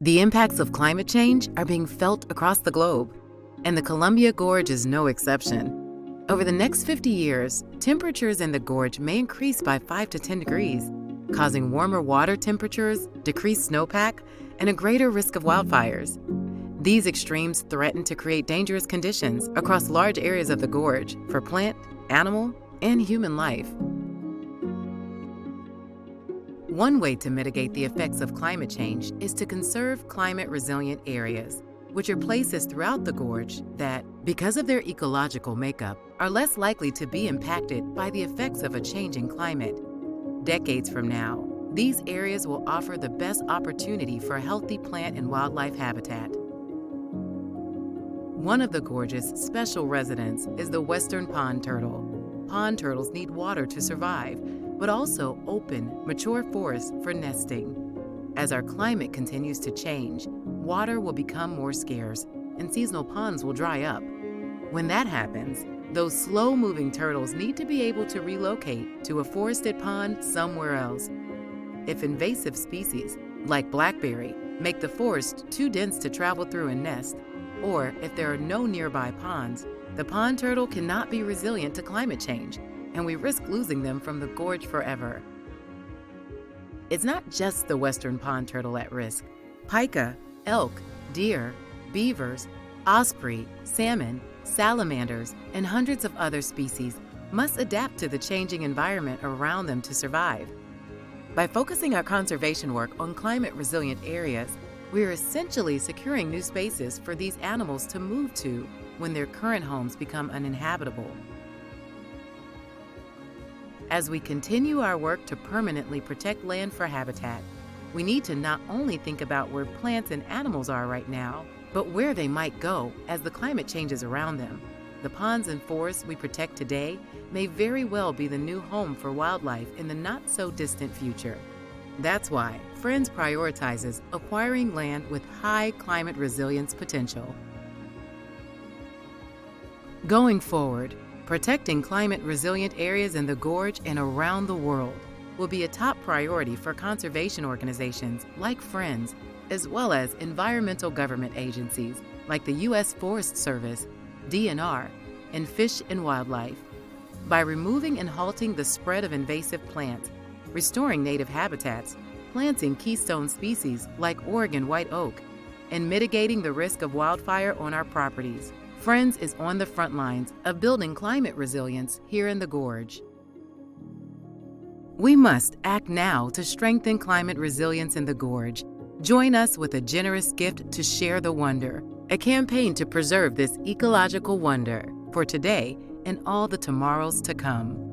The impacts of climate change are being felt across the globe, and the Columbia Gorge is no exception. Over the next 50 years, temperatures in the gorge may increase by 5 to 10 degrees, causing warmer water temperatures, decreased snowpack, and a greater risk of wildfires. These extremes threaten to create dangerous conditions across large areas of the gorge for plant, animal, and human life. One way to mitigate the effects of climate change is to conserve climate-resilient areas, which are places throughout the gorge that, because of their ecological makeup, are less likely to be impacted by the effects of a changing climate. Decades from now, these areas will offer the best opportunity for healthy plant and wildlife habitat. One of the gorge's special residents is the western pond turtle. Pond turtles need water to survive, but also open, mature forests for nesting. As our climate continues to change, water will become more scarce and seasonal ponds will dry up. When that happens, those slow-moving turtles need to be able to relocate to a forested pond somewhere else. If invasive species, like blackberry, make the forest too dense to travel through and nest, or if there are no nearby ponds, the pond turtle cannot be resilient to climate change, and we risk losing them from the gorge forever. It's not just the western pond turtle at risk. Pika, elk, deer, beavers, osprey, salmon, salamanders, and hundreds of other species must adapt to the changing environment around them to survive. By focusing our conservation work on climate-resilient areas, we are essentially securing new spaces for these animals to move to when their current homes become uninhabitable. As we continue our work to permanently protect land for habitat, we need to not only think about where plants and animals are right now, but where they might go as the climate changes around them. The ponds and forests we protect today may very well be the new home for wildlife in the not-so-distant future. That's why Friends prioritizes acquiring land with high climate resilience potential. Going forward, protecting climate-resilient areas in the gorge and around the world will be a top priority for conservation organizations like Friends, as well as environmental government agencies like the U.S. Forest Service, DNR, and Fish and Wildlife. By removing and halting the spread of invasive plants, restoring native habitats, planting keystone species like Oregon white oak, and mitigating the risk of wildfire on our properties, Friends is on the front lines of building climate resilience here in the Gorge. We must act now to strengthen climate resilience in the Gorge. Join us with a generous gift to share the wonder, a campaign to preserve this ecological wonder for today and all the tomorrows to come.